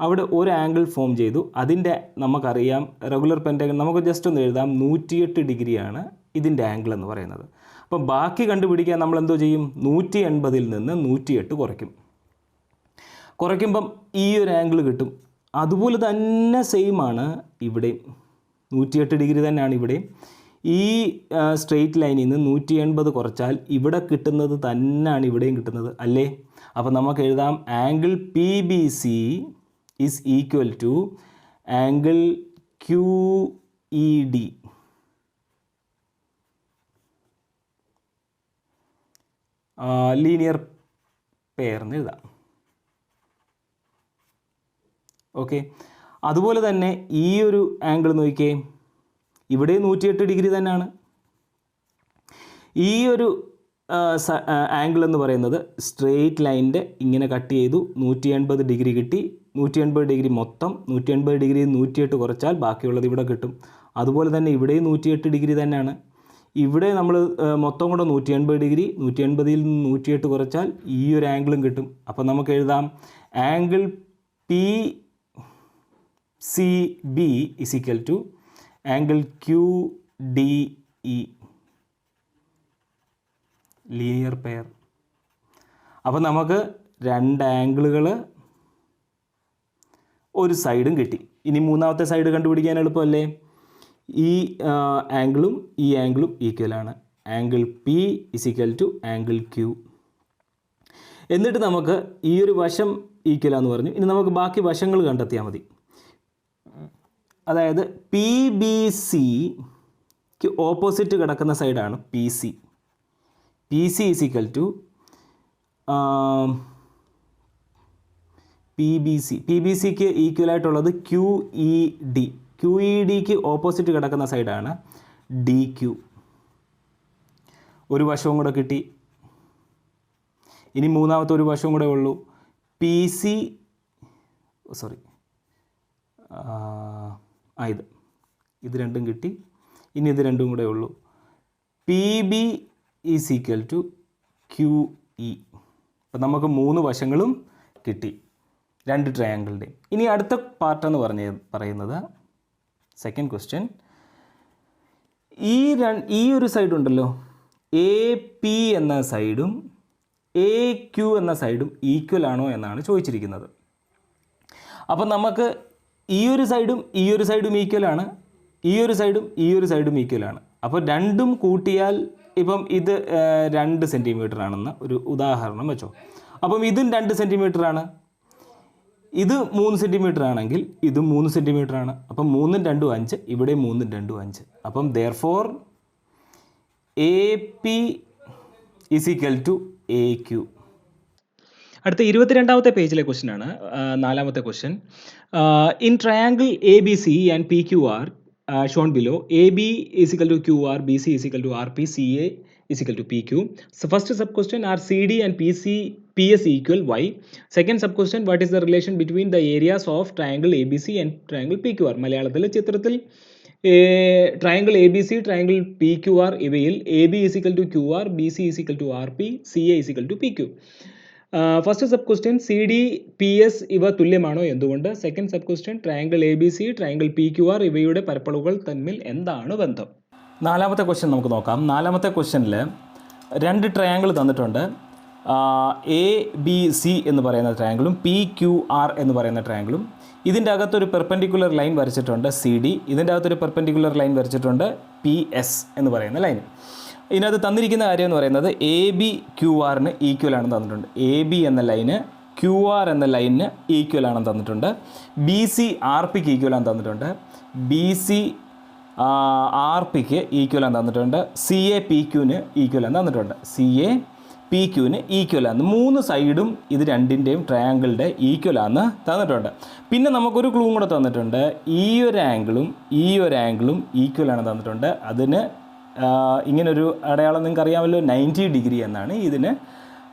S1: അവിടെ ഒരു ആംഗിൾ ഫോം ചെയ്തു. അതിൻ്റെ നമുക്കറിയാം റെഗുലർ പെൻറ്റഗൺ, നമുക്ക് ജസ്റ്റ് ഒന്ന് എഴുതാം, 108 ഡിഗ്രിയാണ് ഇതിൻ്റെ ആംഗിൾ എന്ന് പറയുന്നത്. അപ്പം ബാക്കി കണ്ടുപിടിക്കാൻ നമ്മൾ എന്തോ ചെയ്യും? 180 നിന്ന് 108 കുറയ്ക്കുമ്പം ഈ ഒരു ആംഗിൾ കിട്ടും. അതുപോലെ തന്നെ സെയിം ആണ് ഇവിടെ, 108 ഡിഗ്രി തന്നെയാണ് ഇവിടെ. ഈ സ്ട്രെയിറ്റ് ലൈനിൽ നിന്ന് 180 കുറച്ചാൽ ഇവിടെ കിട്ടുന്നത് തന്നെയാണ് ഇവിടെയും കിട്ടുന്നത് അല്ലേ. അപ്പോൾ നമുക്ക് എഴുതാം, angle PBC is equal to angle QED. Linear pair എന്ന് എഴുതാം. ഓക്കെ, അതുപോലെ തന്നെ ഈ ഒരു ആംഗിൾ നോക്കിയേ, ഇവിടെ 108 ഡിഗ്രി തന്നെയാണ്. ഈ ഒരു ആംഗിൾ എന്ന് പറയുന്നത് സ്ട്രെയിറ്റ് ലൈനിൻ്റെ ഇങ്ങനെ കട്ട് ചെയ്തു 180 ഡിഗ്രി കിട്ടി. 180 ഡിഗ്രി മൊത്തം, 180 ഡിഗ്രി 108 കുറച്ചാൽ ബാക്കിയുള്ളത് ഇവിടെ കിട്ടും. അതുപോലെ തന്നെ ഇവിടെയും 108 ഡിഗ്രി തന്നെയാണ്. ഇവിടെ നമ്മൾ മൊത്തം കൂടെ 180 ഡിഗ്രി, 180ൽ നിന്ന് 108 കുറച്ചാൽ ഈ ഒരു ആംഗിളും കിട്ടും. അപ്പോൾ നമുക്ക് എഴുതാം angle PCB is equal to angle QDE, linear pair. അപ്പോൾ നമുക്ക് രണ്ട് ആംഗിളുകൾ ഒരു സൈഡും കിട്ടി. ഇനി മൂന്നാമത്തെ സൈഡ് കണ്ടുപിടിക്കാൻ എളുപ്പമല്ലേ? ഈ ആംഗിളും ഈ ആംഗിളും ഈക്വലാണ്. Angle P is equal to angle Q. എന്നിട്ട് നമുക്ക് ഈ ഒരു വശം ഈക്വലാന്ന് പറഞ്ഞു. ഇനി നമുക്ക് ബാക്കി വശങ്ങൾ കണ്ടെത്തിയാൽ മതി. അതായത് PBCക്ക് ഓപ്പോസിറ്റ് കിടക്കുന്ന സൈഡാണ് PC. PC is equal to PBCക്ക് ഈക്വലായിട്ടുള്ളത് QED. QEDക്ക് ഓപ്പോസിറ്റ് കിടക്കുന്ന സൈഡാണ് DQ. ഒരു വശവും കൂടെ കിട്ടി. ഇനി മൂന്നാമത്തെ ഒരു വശവും കൂടെ ഉള്ളൂ. ഇത് രണ്ടും കിട്ടി. ഇനി ഇത് രണ്ടും കൂടെ ഉള്ളൂ. PB is equal to QE. അപ്പം നമുക്ക് മൂന്ന് വശങ്ങളും കിട്ടി രണ്ട് ട്രയാങ്കിളിൻ്റെയും. ഇനി അടുത്ത പാർട്ടെന്ന് പറയുന്നത് സെക്കൻഡ് ക്വസ്റ്റ്യൻ. ഈ ഒരു സൈഡ് ഉണ്ടല്ലോ, AP എന്ന സൈഡും AQ എന്ന സൈഡും ഈക്വൽ ആണോ എന്നാണ് ചോദിച്ചിരിക്കുന്നത്. അപ്പം നമുക്ക് ഈ ഒരു സൈഡും ഈ ഒരു സൈഡും ഈക്വലാണ്, ഈ ഒരു സൈഡും ഈ ഒരു സൈഡും ഈക്വലാണ്. അപ്പോൾ രണ്ടും കൂട്ടിയാൽ ഇപ്പം ഇത് 2 സെൻറ്റിമീറ്റർ ആണെന്ന് ഒരു ഉദാഹരണം വെച്ചോ. അപ്പം ഇതും 2 സെൻറ്റിമീറ്റർ ആണ്. ഇത് 3 സെൻറ്റിമീറ്റർ ആണെങ്കിൽ ഇതും 3 സെൻറ്റിമീറ്റർ ആണ്. അപ്പം 3 2 5, ഇവിടെ 3 2 5. അപ്പം therefore AP is equal to AQ. അടുത്ത 22ാമത്തെ പേജിലെ ക്വസ്റ്റ്യൻ ആണ്, 4ാമത്തെ question. In triangle ABC and PQR shown below, AB is equal to QR, BC is equal to RP, CA is equal to PQ. So first sub question, are CD and PS equal? Why? Second sub question, what is the relation between the areas of triangle ABC and triangle PQR? മലയാളത്തിലെ ചിത്രത്തിൽ triangle ABC, triangle PQR ഇവയിൽ AB is equal to QR, BC is equal to RP, CA is equal to PQ. First sub question, CD PS ഇവ തുല്യമാണോ, എന്തുകൊണ്ട്? Second sub question, triangle ABC, triangle PQR ഇവയുടെ പരപ്പളവുകൾ തമ്മിൽ എന്താണ് ബന്ധം? 4ാമത്തെ question നമുക്ക് നോക്കാം. 4ാമത്തെ ക്വസ്റ്റ്യനിൽ 2 ട്രയാങ്കിൾ തന്നിട്ടുണ്ട്. ABC എന്ന് പറയുന്ന ട്രയാങ്കിളും PQR എന്ന് പറയുന്ന ട്രയാങ്കിളും. ഇതിൻ്റെ അകത്തൊരു പെർപെൻഡിക്കുലർ ലൈൻ വരച്ചിട്ടുണ്ട് CD. ഇതിൻ്റെ അകത്തൊരു പെർപെൻഡിക്കുലർ ലൈൻ വരച്ചിട്ടുണ്ട് PS എന്ന് പറയുന്ന ലൈൻ. ഇതിനകത്ത് തന്നിരിക്കുന്ന കാര്യം എന്ന് പറയുന്നത് AB QR-ന് ഈക്വൽ ആണെന്ന് തന്നിട്ടുണ്ട്. AB എന്ന ലൈന് QR എന്ന ലൈനിന് ഈക്വൽ ആണെന്ന് തന്നിട്ടുണ്ട്. BC RPക്ക് ഈക്വൽ ആണെന്ന് തന്നിട്ടുണ്ട്. BC RPക്ക് ഈക്വൽ ആണെന്ന് തന്നിട്ടുണ്ട്. CA PQന് ഈക്വൽ ആണെന്ന് തന്നിട്ടുണ്ട്. CA PQന് ഈക്വൽ ആണ്. 3 സൈഡും ഇത് രണ്ടിൻ്റെയും ട്രയാങ്കിളുടെ ഈക്വൽ ആണെന്ന് തന്നിട്ടുണ്ട്. പിന്നെ നമുക്കൊരു ക്ലൂ കൂടെ തന്നിട്ടുണ്ട്. ഈ ഒരു ആംഗിളും ഈക്വൽ ആണെന്ന് തന്നിട്ടുണ്ട്. അതിന് ഇങ്ങനൊരു അടയാളം നിങ്ങൾക്ക് അറിയാമല്ലോ, 90 ഡിഗ്രി എന്നാണ് ഇതിന്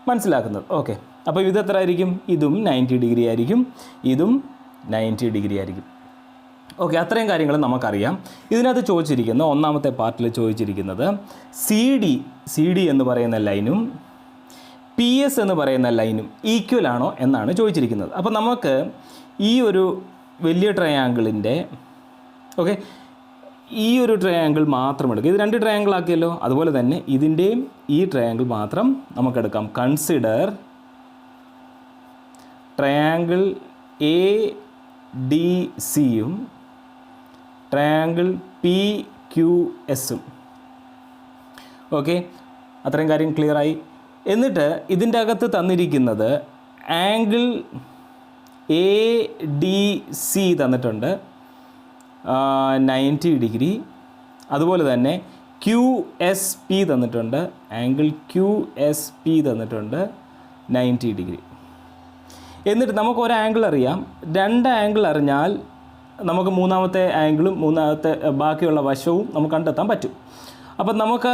S1: മനസ്സിലാക്കുന്നത്. ഓക്കെ, അപ്പോൾ ഇത് എത്ര ആയിരിക്കും? ഇതും 90 ഡിഗ്രി ആയിരിക്കും, ഇതും 90 ഡിഗ്രി ആയിരിക്കും. ഓക്കെ, അത്രയും കാര്യങ്ങൾ നമുക്കറിയാം. ഇതിനകത്ത് ചോദിച്ചിരിക്കുന്ന 1ാമത്തെ പാർട്ടിൽ ചോദിച്ചിരിക്കുന്നത് CD എന്ന് പറയുന്ന ലൈനും PS എന്ന് പറയുന്ന ലൈനും ഈക്വൽ ആണോ എന്നാണ് ചോദിച്ചിരിക്കുന്നത്. അപ്പോൾ നമുക്ക് ഈ ഒരു വലിയ ട്രയാങ്കിളിൻ്റെ ഈ ഒരു ട്രയാങ്കിൾ മാത്രം എടുക്കുക. ഇത് 2 ട്രയാങ്കിൾ ആക്കിയല്ലോ. അതുപോലെ തന്നെ ഇതിൻ്റെയും ഈ ട്രയാങ്കിൾ മാത്രം നമുക്കെടുക്കാം. കൺസിഡർ ട്രയാങ്കിൾ ADCയും ട്രയാങ്കിൾ PQSും. ഓക്കെ, അത്രയും കാര്യം ക്ലിയറായി. എന്നിട്ട് ഇതിൻ്റെ അകത്ത് തന്നിരിക്കുന്നത് ആംഗിൾ ADC തന്നിട്ടുണ്ട് 90 ഡിഗ്രി. അതുപോലെ തന്നെ QSP തന്നിട്ടുണ്ട്, ആംഗിൾ QSP തന്നിട്ടുണ്ട്. 90 ഡിഗ്രി. എന്നിട്ട് നമുക്ക് ഒരു ആംഗിൾ അറിയാം, രണ്ട് ആംഗിൾ അറിഞ്ഞാൽ നമുക്ക് മൂന്നാമത്തെ ആംഗിളും മൂന്നാമത്തെ ബാക്കിയുള്ള വശവും നമുക്ക് കണ്ടെത്താൻ പറ്റും. അപ്പം നമുക്ക്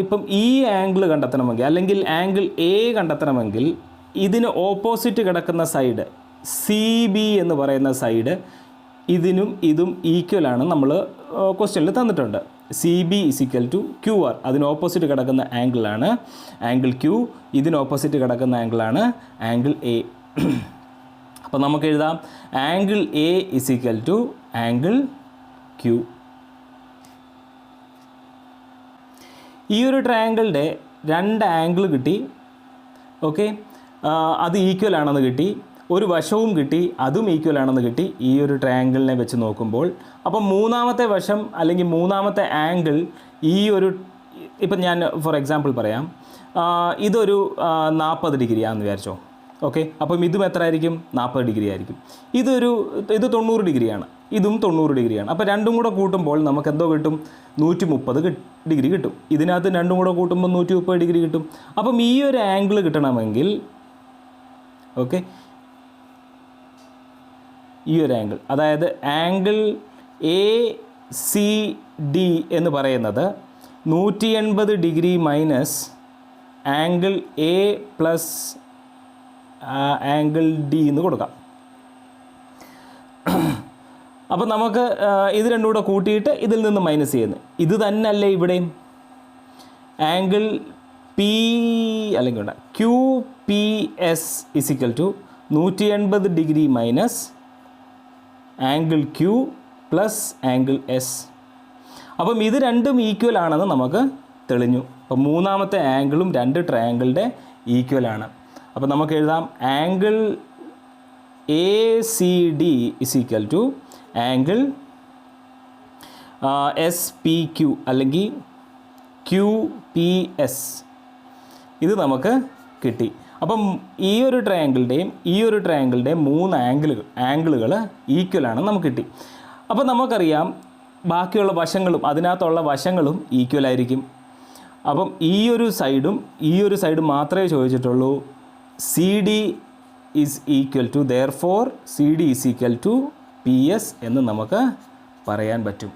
S1: ഇപ്പം ഈ ആംഗിൾ കണ്ടെത്തണമെങ്കിൽ അല്ലെങ്കിൽ ആംഗിൾ എ കണ്ടെത്തണമെങ്കിൽ ഇതിന് ഓപ്പോസിറ്റ് കിടക്കുന്ന സൈഡ് CB എന്ന് പറയുന്ന സൈഡ് ഇതിനും ഇതും ഈക്വലാണ് നമ്മൾ ക്വസ്റ്റ്യനിൽ തന്നിട്ടുണ്ട്. CB = QR. അതിന് ഓപ്പോസിറ്റ് കിടക്കുന്ന ആംഗിളാണ് ആംഗിൾ Q. ഇതിന് ഓപ്പോസിറ്റ് കിടക്കുന്ന ആംഗിളാണ് ആംഗിൾ A. അപ്പോൾ നമുക്ക് എഴുതാം ആംഗിൾ A = ആംഗിൾ Q. ഈ ഒരു ട്രയാങ്കിളിൻ്റെ രണ്ട് ആംഗിൾ കിട്ടി. ഓക്കെ, അത് ഈക്വൽ ആണെന്ന് കിട്ടി. ഒരു വശവും കിട്ടി, അതും ഈക്വൽ ആണെന്ന് കിട്ടി ഈ ഒരു ട്രയാങ്കിളിനെ വെച്ച് നോക്കുമ്പോൾ. അപ്പം മൂന്നാമത്തെ വശം അല്ലെങ്കിൽ മൂന്നാമത്തെ ആംഗിൾ ഈ ഒരു, ഇപ്പം ഞാൻ ഫോർ എക്സാമ്പിൾ പറയാം, ഇതൊരു 40 ഡിഗ്രിയാണെന്ന് വിചാരിച്ചോ. ഓക്കെ, അപ്പം ഇതും എത്ര ആയിരിക്കും? 40 ഡിഗ്രി ആയിരിക്കും. ഇത് 90 ഡിഗ്രിയാണ്, ഇതും 90 ഡിഗ്രിയാണ്. അപ്പോൾ രണ്ടും കൂടെ കൂട്ടുമ്പോൾ നമുക്ക് എന്തോ കിട്ടും? 130 ഡിഗ്രി കിട്ടും. ഇതിനകത്ത് രണ്ടും കൂടെ കൂട്ടുമ്പോൾ 130 ഡിഗ്രി കിട്ടും. അപ്പം ഈ ഒരു ആംഗിൾ കിട്ടണമെങ്കിൽ, ഓക്കെ, ഈ ഒരു ആംഗിൾ, അതായത് ആംഗിൾ ACD എന്ന് പറയുന്നത് 180 degree minus angle A plus angle D എന്ന് കൊടുക്കാം. അപ്പോൾ നമുക്ക് ഇത് രണ്ടും കൂടെ കൂട്ടിയിട്ട് ഇതിൽ നിന്ന് മൈനസ് ചെയ്യുന്നത് ഇത് തന്നെയല്ലേ ഇവിടെയും? ആംഗിൾ P അല്ലെങ്കിൽ QPS = 180 degree minus angle Q plus angle S. അപ്പം ഇത് രണ്ടും ഈക്വൽ ആണെന്ന് നമുക്ക് തെളിഞ്ഞു. അപ്പം മൂന്നാമത്തെ ആംഗിളും രണ്ട് ട്രയാങ്കിളുടെ ഈക്വലാണ്. അപ്പം നമുക്ക് എഴുതാം ആംഗിൾ ACD = ആംഗിൾ SPQ അല്ലെങ്കിൽ QPS. ഇത് നമുക്ക് കിട്ടി. അപ്പം ഈ ഒരു ട്രയാങ്കിളുടെയും മൂന്ന് ആംഗിളുകൾ ഈക്വലാണ് നമുക്ക് കിട്ടി. അപ്പം നമുക്കറിയാം ബാക്കിയുള്ള വശങ്ങളും അതിനകത്തുള്ള വശങ്ങളും ഈക്വലായിരിക്കും. അപ്പം ഈ ഒരു സൈഡും മാത്രമേ ചോദിച്ചിട്ടുള്ളൂ. CD = therefore CD = PS എന്ന് നമുക്ക് പറയാൻ പറ്റും.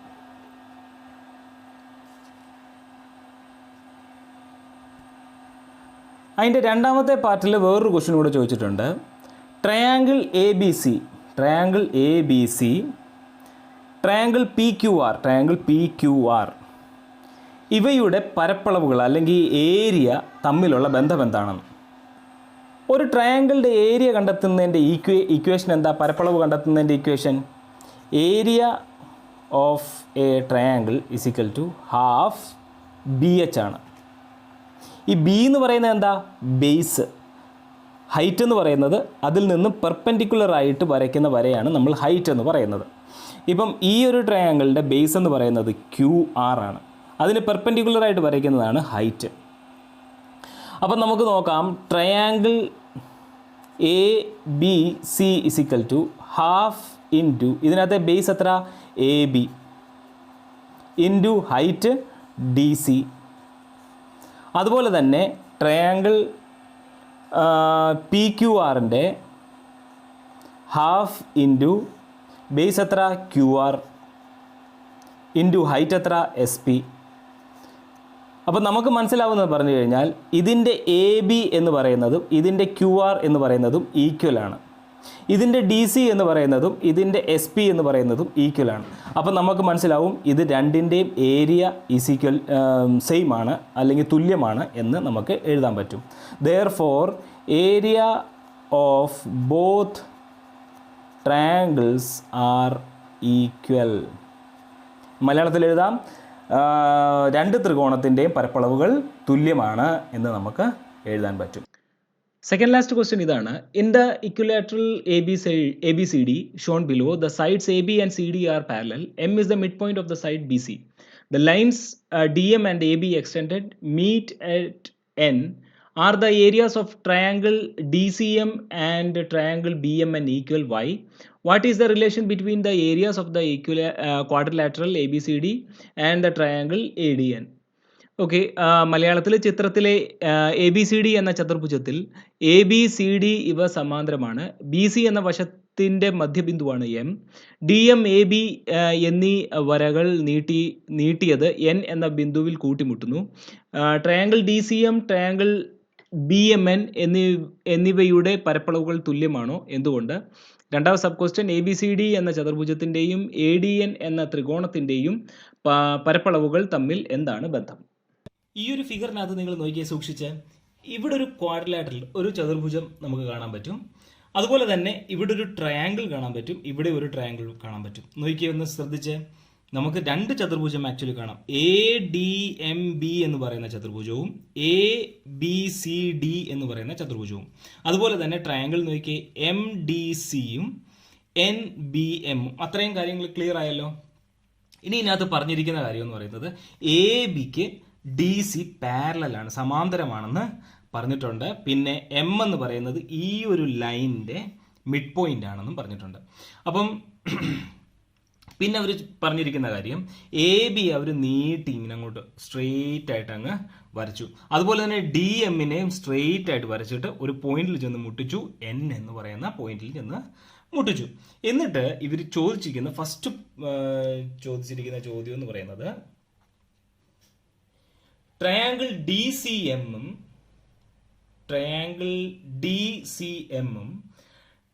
S1: അതിൻ്റെ രണ്ടാമത്തെ പാർട്ടിൽ വേറൊരു ക്വസ്റ്റ്യൻ കൂടെ ചോദിച്ചിട്ടുണ്ട്. ട്രയാങ്കിൾ ABC, ട്രയാങ്കിൾ PQR ഇവയുടെ പരപ്പളവുകൾ അല്ലെങ്കിൽ ഏരിയ തമ്മിലുള്ള ബന്ധം എന്താണെന്ന്. ഒരു ട്രയാങ്കിളുടെ ഏരിയ കണ്ടെത്തുന്നതിൻ്റെ ഇക്വേഷൻ എന്താ? പരപ്പളവ് കണ്ടെത്തുന്നതിൻ്റെ equation area of a triangle = ½ BH ആണ്. ഈ B എന്ന് പറയുന്നത് എന്താ? ബേസ്. ഹൈറ്റ് എന്ന് പറയുന്നത് അതിൽ നിന്ന് പെർപെൻഡിക്കുലർ ആയിട്ട് വരയ്ക്കുന്ന വരെയാണ് നമ്മൾ ഹൈറ്റ് എന്ന് പറയുന്നത്. ഇപ്പം ഈ ഒരു ട്രയാങ്കിളിൻ്റെ ബേസ് എന്ന് പറയുന്നത് QR ആണ്. അതിന് പെർപെൻഡിക്കുലറായിട്ട് വരയ്ക്കുന്നതാണ് ഹൈറ്റ്. അപ്പം നമുക്ക് നോക്കാം. ട്രയാങ്കിൾ ABC = ½ ഇൻറ്റു ഇതിനകത്തെ ബേസ് എത്ര? AB into height DC. അതുപോലെ തന്നെ ട്രയാങ്കിൾ PQRൻ്റെ ½ ഇൻറ്റു ബേസ് എത്ര? QR ഇൻറ്റു ഹൈറ്റ് എത്ര? SP. അപ്പോൾ നമുക്ക് മനസ്സിലാവുന്നത് പറഞ്ഞു കഴിഞ്ഞാൽ ഇതിൻ്റെ AB എന്ന് പറയുന്നതും ഇതിൻ്റെ QR എന്ന് പറയുന്നതും ഈക്വലാണ്. ഇതിൻ്റെ DC എന്ന് പറയുന്നതും ഇതിൻ്റെ SP എന്ന് പറയുന്നതും ഈക്വലാണ്. അപ്പോൾ നമുക്ക് മനസ്സിലാവും ഇത് രണ്ടിൻ്റെയും ഏരിയ സെയിം ആണ് അല്ലെങ്കിൽ തുല്യമാണ് എന്ന് നമുക്ക് എഴുതാൻ പറ്റും. Therefore area of both triangles are equal. മലയാളത്തിൽ എഴുതാം, രണ്ട് ത്രികോണത്തിൻ്റെയും പരപ്പളവുകൾ തുല്യമാണ് എന്ന് നമുക്ക് എഴുതാൻ പറ്റും. സെക്കൻഡ് ലാസ്റ്റ് ക്വസ്റ്റ്യൻ ഇതാണ്. In the equilateral ABCD Sean below the sides AB and CD are parallel. M is the midpoint of the side BC. The lines DM and AB extended meet at N are the areas of triangle DCM and triangle BMN equal. Why? What is the relation between the areas of the quadrilateral ABCD and the triangle ADN? Okay, മലയാളത്തിലെ ചിത്രത്തിലെ ABCD എന്ന ചതുർഭുജത്തിൽ ABCD ഇവ സമാന്തരമാണ്. BC എന്ന വശത്തിൻ്റെ മധ്യബിന്ദുവാണ് M. DM AB എന്നീ വരകൾ നീട്ടിയത് N എന്ന ബിന്ദുവിൽ കൂട്ടിമുട്ടുന്നു. ട്രയാങ്കിൾ DCM, ട്രയാങ്കിൾ BMN എന്നിവയുടെ പരപ്പളവുകൾ തുല്യമാണോ? എന്തുകൊണ്ട്? രണ്ടാമത്തെ സബ് ക്വസ്റ്റ്യൻ, ABCD എന്ന ചതുർഭുജത്തിൻ്റെയും ADN എന്ന ത്രികോണത്തിൻ്റെയും പരപ്പളവുകൾ തമ്മിൽ എന്താണ് ബന്ധം? ഈ ഒരു ഫിഗറിനകത്ത് നിങ്ങൾ നോക്കിയാൽ സൂക്ഷിച്ച്, ഇവിടെ ഒരു ക്വാഡ്രിലാറ്ററൽ, ഒരു ചതുർഭുജം നമുക്ക് കാണാൻ പറ്റും. അതുപോലെ തന്നെ ഇവിടെ ഒരു ട്രയാങ്കിൾ കാണാൻ പറ്റും, ഇവിടെ ഒരു ട്രയാങ്കിൾ കാണാൻ പറ്റും. നോക്കിയാൽ ഒന്ന് ശ്രദ്ധിച്ച്, നമുക്ക് രണ്ട് ചതുർഭുജം ആക്ച്വലി കാണാം. ADMB എന്ന് പറയുന്ന ചതുർഭുജവും ABCD എന്ന് പറയുന്ന ചതുർഭുജവും. അതുപോലെ തന്നെ ട്രയാങ്കിൾ നോക്കിയേ, MDCയും NBM. അത്രയും കാര്യങ്ങൾ ക്ലിയർ ആയല്ലോ. ഇനി ഇതിനകത്ത് പറഞ്ഞിരിക്കുന്ന കാര്യം എന്ന് പറയുന്നത് ABക്ക് DC പാരലലാണ്, സമാന്തരമാണെന്ന് പറഞ്ഞിട്ടുണ്ട്. പിന്നെ M എന്ന് പറയുന്നത് ഈ ഒരു ലൈനിൻ്റെ മിഡ് പോയിന്റ് ആണെന്നും പറഞ്ഞിട്ടുണ്ട്. അപ്പം പിന്നെ അവർ പറഞ്ഞിരിക്കുന്ന കാര്യം, AB അവർ നീട്ടി ഇങ്ങനെ അങ്ങോട്ട് സ്ട്രെയിറ്റ് ആയിട്ട് അങ്ങ് വരച്ചു. അതുപോലെ തന്നെ DMനെയും സ്ട്രെയിറ്റ് ആയിട്ട് വരച്ചിട്ട് ഒരു പോയിന്റിൽ ചെന്ന് മുട്ടിച്ചു, N എന്ന് പറയുന്ന പോയിന്റിൽ ചെന്ന് മുട്ടിച്ചു. എന്നിട്ട് ഇവർ ഫസ്റ്റ് ചോദിച്ചിരിക്കുന്ന ചോദ്യം എന്ന് പറയുന്നത്, ട്രയാങ്കിൾ DCMഉം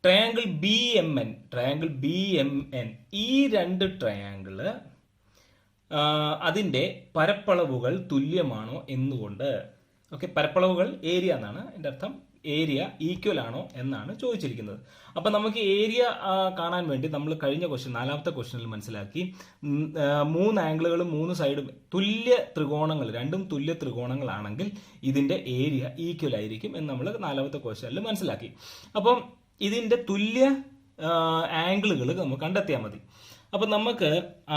S1: ട്രയാങ്കിൾ BMN ഈ രണ്ട് ട്രയാങ്കിള് അതിൻ്റെ പരപ്പളവുകൾ തുല്യമാണോ എന്നുകൊണ്ട്. ഓക്കെ, പരപ്പളവുകൾ ഏരിയ എന്നാണ് എൻ്റെ അർത്ഥം. ഏരിയ ഈക്വൽ ആണോ എന്നാണ് ചോദിച്ചിരിക്കുന്നത്. അപ്പം നമുക്ക് ഏരിയ കാണാൻ വേണ്ടി നമ്മൾ കഴിഞ്ഞ ക്വസ്റ്റ്യൻ, നാലാമത്തെ ക്വസ്റ്റ്യനിൽ മനസ്സിലാക്കി, 3 ആംഗിളുകളും 3 സൈഡും തുല്യ ത്രികോണങ്ങൾ, രണ്ടും തുല്യ ത്രികോണങ്ങളാണെങ്കിൽ ഇതിൻ്റെ ഏരിയ ഈക്വൽ ആയിരിക്കും എന്ന് നമ്മൾ നാലാമത്തെ ക്വസ്റ്റ്യനിൽ മനസ്സിലാക്കി. അപ്പം ഇതിൻ്റെ തുല്യ ആംഗിളുകൾ നമുക്ക് കണ്ടെത്തിയാൽ മതി. അപ്പം നമുക്ക്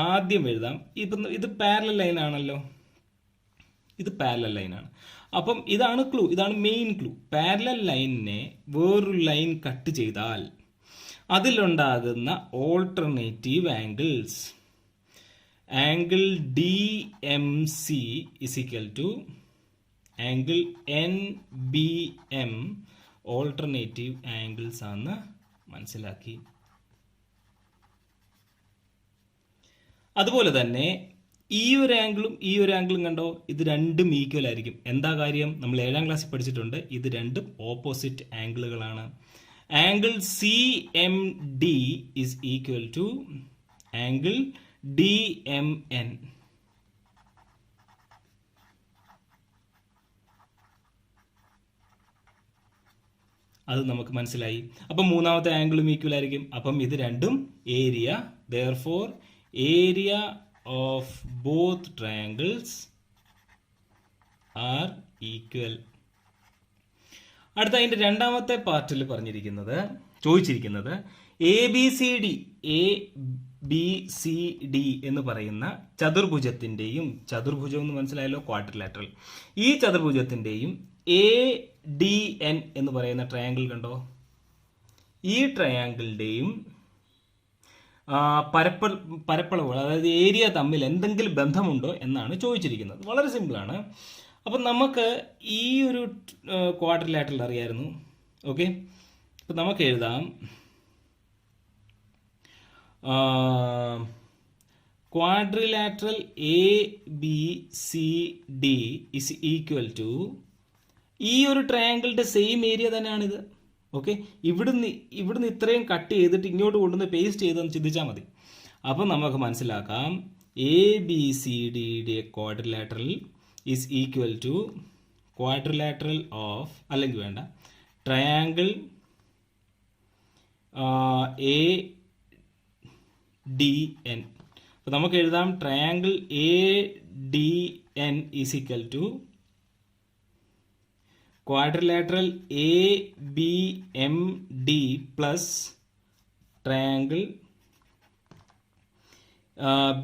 S1: ആദ്യം എഴുതാം. ഇപ്പം ഇത് പാരലൽ ലൈൻ ആണല്ലോ, ഇത് പാരലൽ ലൈനാണ്. അപ്പം ഇതാണ് ക്ലൂ, ഇതാണ് മെയിൻ ക്ലൂ. പാരലൽ ലൈനിനെ വേറൊരു ലൈൻ കട്ട് ചെയ്താൽ അതിലുണ്ടാകുന്ന alternative angles, angle DMC is equal to angle NBM alternative angles ആണെന്ന് മനസ്സിലാക്കി. അതുപോലെ തന്നെ ഈ ഒരു ആംഗിളും കണ്ടോ, ഇത് രണ്ടും ഈക്വൽ ആയിരിക്കും. എന്താ കാര്യം? നമ്മൾ 7ാം ക്ലാസ്സിൽ പഠിച്ചിട്ടുണ്ട്, ഇത് രണ്ടും ഓപ്പോസിറ്റ് ആംഗിളുകളാണ്. Angle CMD is equal to angle DMN. അത് നമുക്ക് മനസ്സിലായി. അപ്പം മൂന്നാമത്തെ ആംഗിളും ഈക്വൽ ആയിരിക്കും. അപ്പം ഇത് രണ്ടും area, therefore area of both triangles are equal. അടുത്ത അതിൻ്റെ രണ്ടാമത്തെ പാർട്ടിൽ ചോദിച്ചിരിക്കുന്നത് ABCD എന്ന് പറയുന്ന ചതുർഭുജത്തിൻ്റെയും, ചതുർഭുജം എന്ന് മനസ്സിലായല്ലോ, ക്വാഡ്രിലാറ്ററൽ, ഈ ചതുർഭുജത്തിൻ്റെയും ADN എന്ന് പറയുന്ന ട്രയാങ്കിൾ കണ്ടോ, ഈ ട്രയാങ്കിളിൻ്റെയും പരപ്പളവുകൾ, അതായത് ഏരിയ തമ്മിൽ എന്തെങ്കിലും ബന്ധമുണ്ടോ എന്നാണ് ചോദിച്ചിരിക്കുന്നത്. വളരെ സിമ്പിളാണ്. അപ്പം നമുക്ക് ഈ ഒരു ക്വാഡ്രിലാറ്ററൽ അറിയായിരുന്നു. ഓക്കെ, അപ്പം നമുക്ക് എഴുതാം, quadrilateral ABCD is equal to, ഈ ഒരു ട്രയാങ്കിളിൻ്റെ സെയിം ഏരിയ തന്നെയാണിത്. ഓക്കെ, ഇവിടുന്ന് ഇത്രയും കട്ട് ചെയ്തിട്ട് ഇങ്ങോട്ട് കൊണ്ടുവന്ന് പേസ്റ്റ് ചെയ്തെന്ന് ചിന്തിച്ചാൽ മതി. അപ്പം നമുക്ക് മനസ്സിലാക്കാം, ABCDയുടെ quadrilateral is equal to quadrilateral of, അല്ലെങ്കിൽ വേണ്ട, ട്രയാങ്കിൾ ADN. അപ്പം നമുക്ക് എഴുതാം, triangle ADN is equal to quadrilateral ABMD plus triangle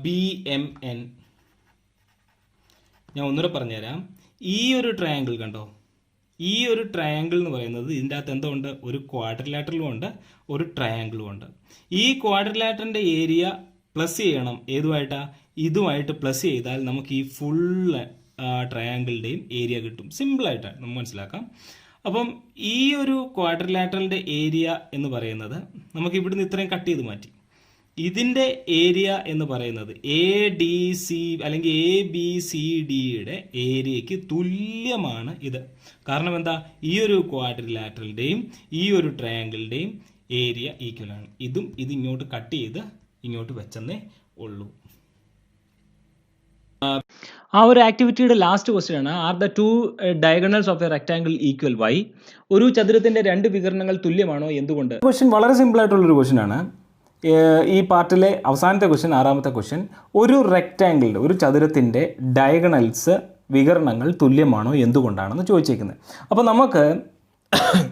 S1: BMN. ഞാൻ ഒന്നുകൂടെ പറഞ്ഞുതരാം. ഈ ഒരു ട്രയാങ്കിൾ കണ്ടോ, ഈ ഒരു ട്രയാങ്കിൾ എന്ന് പറയുന്നത് ഇതിൻ്റെ അകത്ത് എന്തുണ്ട്, ഒരു ക്വാഡ്രിലാറ്ററലും ഉണ്ട്, ഒരു ട്രയാങ്കിളും ഉണ്ട്. ഈ ക്വാഡ്രിലാറ്ററിൻ്റെ ഏരിയ പ്ലസ് ചെയ്യണം, ഏതുമായിട്ടാ, ഇതുമായിട്ട് പ്ലസ് ചെയ്താൽ നമുക്ക് ഈ ഫുൾ ട്രയാങ്കിളിൻ്റെയും ഏരിയ കിട്ടും. സിമ്പിളായിട്ടാണ് നമുക്ക് മനസ്സിലാക്കാം. അപ്പം ഈ ഒരു ക്വാഡ്രിലാറ്ററലിൻ്റെ ഏരിയ എന്ന് പറയുന്നത് നമുക്ക് ഇവിടുന്ന് ഇത്രയും കട്ട് ചെയ്ത് മാറ്റി. ഇതിൻ്റെ ഏരിയ എന്ന് പറയുന്നത് ADC അല്ലെങ്കിൽ ABCDയുടെ ഏരിയയ്ക്ക് തുല്യമാണ് ഇത്. കാരണം എന്താ, ഈ ഒരു ക്വാഡ്രിലാറ്ററലിൻ്റെയും ഈ ഒരു ട്രയാങ്കിളിൻ്റെയും ഏരിയ ഈക്വലാണ്. ഇത് ഇങ്ങോട്ട് കട്ട് ചെയ്ത് ഇങ്ങോട്ട് വെച്ചെന്നേ ഉള്ളൂ. ആ ഒരു ആക്ടിവിറ്റിയുടെ ലാസ്റ്റ് ക്വസ്റ്റ്യൻ ആണ്, are the two diagonals of a rectangle equal why? ഒരു ചതുരത്തിന്റെ രണ്ട് വികരണങ്ങൾ തുല്യമാണോ, എന്തുകൊണ്ട്? ക്വസ്റ്റ്യൻ വളരെ സിമ്പിൾ ആയിട്ടുള്ളൊരു ക്വസ്റ്റ്യൻ ആണ്. ഈ പാർട്ടിലെ അവസാനത്തെ ക്വസ്റ്റ്യൻ, ആറാമത്തെ ക്വസ്റ്റ്യൻ, ഒരു റെക്ടാങ്കിളിൻ്റെ, ഒരു ചതുരത്തിൻ്റെ ഡയഗണൽസ് വികരണങ്ങൾ തുല്യമാണോ എന്തുകൊണ്ടാണെന്ന് ചോദിച്ചേക്കുന്നത്. അപ്പോൾ നമുക്ക്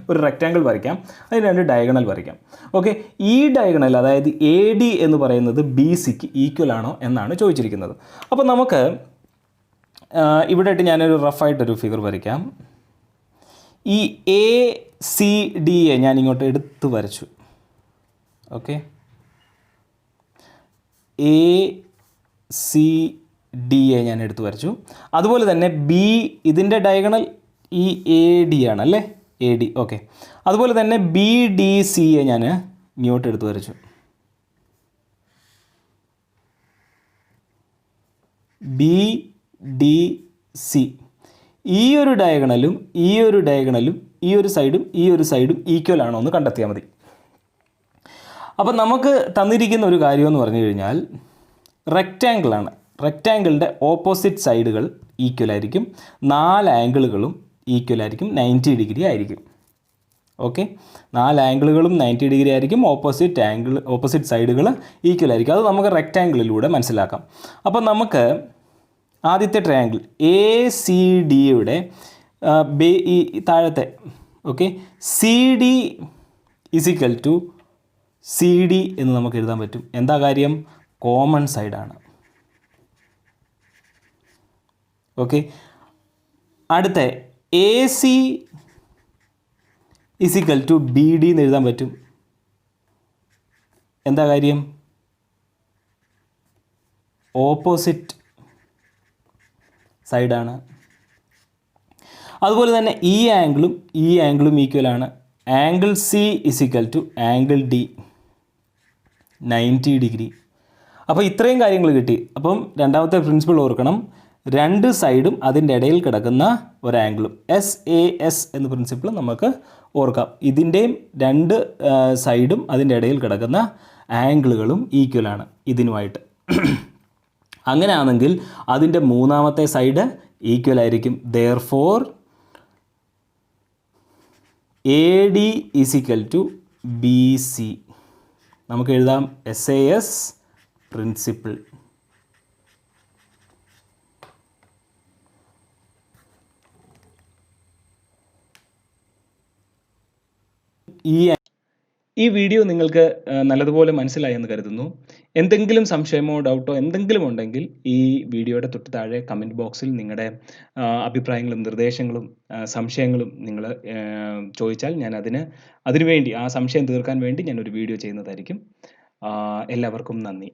S1: ഒരു റെക്റ്റാങ്കിൾ വരയ്ക്കാം, അതിന് രണ്ട് ഡയഗണൽ വരയ്ക്കാം. ഓക്കെ, ഈ ഡയഗണൽ അതായത് AD എന്ന് പറയുന്നത് BCക്ക് ഈക്വൽ ആണോ എന്നാണ് ചോദിച്ചിരിക്കുന്നത്. അപ്പോൾ നമുക്ക് ഇവിടെ ആയിട്ട് ഞാനൊരു റഫായിട്ടൊരു ഫിഗർ വരയ്ക്കാം. ഈ ACDയെ ഞാൻ ഇങ്ങോട്ട് എടുത്ത് വരച്ചു. ഓക്കെ, ACDയെ ഞാൻ എടുത്ത് വരച്ചു. അതുപോലെ തന്നെ ഇതിൻ്റെ ഡയഗണൽ ഈ AD ആണല്ലേ, AD. ഓക്കെ, അതുപോലെ തന്നെ BDCയെ ഞാൻ ഇങ്ങോട്ട് എടുത്ത് വരച്ചു. BDC, ഈ ഒരു ഡയഗണലും ഈ ഒരു ഡയഗണലും ഈ ഒരു സൈഡും ഈ ഒരു സൈഡും ഈക്വൽ ആണോ എന്ന് കണ്ടെത്തിയാൽ മതി. അപ്പം നമുക്ക് തന്നിരിക്കുന്ന ഒരു കാര്യമെന്ന് പറഞ്ഞു കഴിഞ്ഞാൽ റെക്റ്റാങ്കിളാണ്. റെക്റ്റാങ്കിളിൻ്റെ ഓപ്പോസിറ്റ് സൈഡുകൾ ഈക്വൽ ആയിരിക്കും, 4 ആംഗിളുകളും ഈക്വൽ ആയിരിക്കും, 90 ഡിഗ്രി ആയിരിക്കും. ഓക്കെ, 4 ആംഗിളുകളും 90 ഡിഗ്രി ആയിരിക്കും, ഓപ്പോസിറ്റ് സൈഡുകൾ ഈക്വൽ ആയിരിക്കും. അത് നമുക്ക് റെക്റ്റാങ്കിളിലൂടെ മനസ്സിലാക്കാം. അപ്പം നമുക്ക് ആദ്യത്തെ ട്രയാങ്കിൾ ACDയുടെ ഈ താഴത്തെ, ഓക്കെ, CD = CD എന്ന് നമുക്ക് എഴുതാൻ പറ്റും. എന്താ കാര്യം, കോമൺ സൈഡാണ്. ഓക്കെ, അടുത്ത AC = BD എന്ന് എഴുതാൻ പറ്റും. എന്താ കാര്യം, ഓപ്പോസിറ്റ് സൈഡാണ്. അതുപോലെ തന്നെ ഈ ആംഗിളും ഈക്വലാണ്. Angle C = angle D, 90 degree. അപ്പോൾ ഇത്രയും കാര്യങ്ങൾ കിട്ടി. അപ്പം രണ്ടാമത്തെ പ്രിൻസിപ്പിൾ ഓർക്കണം, രണ്ട് സൈഡും അതിൻ്റെ ഇടയിൽ കിടക്കുന്ന ഒരു ആംഗിളും, SAS എന്ന പ്രിൻസിപ്പിൾ നമുക്ക് ഓർക്കാം. ഇതിൻ്റെയും രണ്ട് സൈഡും അതിൻ്റെ ഇടയിൽ കിടക്കുന്ന ആംഗിളുകളും ഈക്വലാണ് ഇതിനുമായിട്ട്. അങ്ങനെയാണെങ്കിൽ അതിൻ്റെ മൂന്നാമത്തെ സൈഡ് ഈക്വൽ ആയിരിക്കും. Therefore AD = BC. നമുക്ക് എഴുതാം SAS പ്രിൻസിപ്പിൾ. ഈ വീഡിയോ നിങ്ങൾക്ക് നല്ലതുപോലെ മനസ്സിലായി എന്ന് കരുതുന്നു. എന്തെങ്കിലും സംശയമോ ഡൗട്ടോ എന്തെങ്കിലും ഉണ്ടെങ്കിൽ ഈ വീഡിയോയുടെ തൊട്ട് താഴെ കമൻറ്റ് ബോക്സിൽ നിങ്ങളുടെ അഭിപ്രായങ്ങളും നിർദ്ദേശങ്ങളും സംശയങ്ങളും നിങ്ങൾ ചോദിച്ചാൽ ഞാൻ അതിനുവേണ്ടി, ആ സംശയം തീർക്കാൻ വേണ്ടി ഞാനൊരു വീഡിയോ ചെയ്യുന്നതായിരിക്കും. എല്ലാവർക്കും നന്ദി.